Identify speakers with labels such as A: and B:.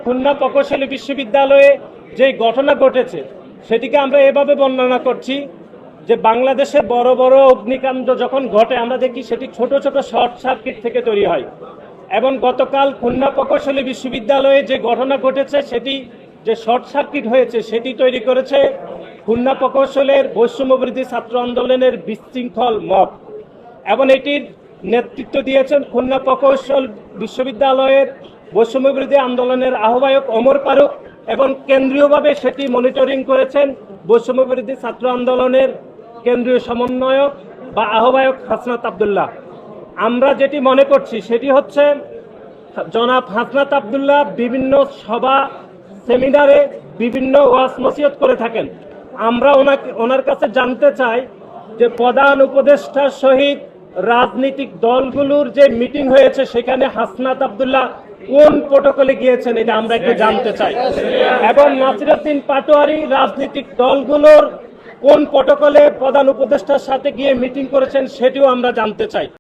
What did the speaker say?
A: খুলনা প্রকৌশলী বিশ্ববিদ্যালয়ে যে ঘটনা ঘটেছে সেটিকে আমরা এভাবে বর্ণনা করছি যে বাংলাদেশের বড় বড় অগ্নিকাণ্ড যখন ঘটে আমরা দেখি সেটি ছোট ছোট শর্ট সার্কিট থেকে তৈরি হয় এবং গতকাল খুলনা প্রকৌশলী বিশ্ববিদ্যালয়ে যে ঘটনা ঘটেছে সেটি যে শর্ট সার্কিট হয়েছে সেটি তৈরি করেছে খুলনা প্রকৌশলের বৈষম্যবিরোধী ছাত্র আন্দোলনের বিশৃঙ্খল মব এবং এটির নেতৃত্ব দিয়েছেন খুলনা প্রকৌশল বিশ্ববিদ্যালয়ের বৈষম্যবিরোধী আন্দোলনের আহ্বায়ক ওমর ফারুক এবং কেন্দ্রীয়ভাবে সেটি মনিটরিং করেছেন বৈষম্যবিরোধী ছাত্র আন্দোলনের কেন্দ্রীয় সমন্বয়ক বা আহ্বায়ক হাসনাত আব্দুল্লাহ। আমরা যেটি মনে করছি সেটি হচ্ছে জনাব হাসনাত আব্দুল্লাহ বিভিন্ন সভা সেমিনারে বিভিন্ন ওয়াজ নসিহত করে থাকেন। আমরা ওনার কাছে জানতে চাই যে প্রধান উপদেষ্টার সহিত রাজনৈতিক দলগুলোর যে মিটিং হয়েছে সেখানে হাসনাত আব্দুল্লাহ কোন প্রটোকলে গিয়েছেন এটা আমরা একটু জানতে চাই এবং নাসিরউদ্দিন পাটোয়ারি রাজনৈতিক দলগুলোর কোন প্রটোকলে প্রধান উপদেষ্টার সাথে গিয়ে মিটিং করেছেন সেটিও আমরা জানতে চাই।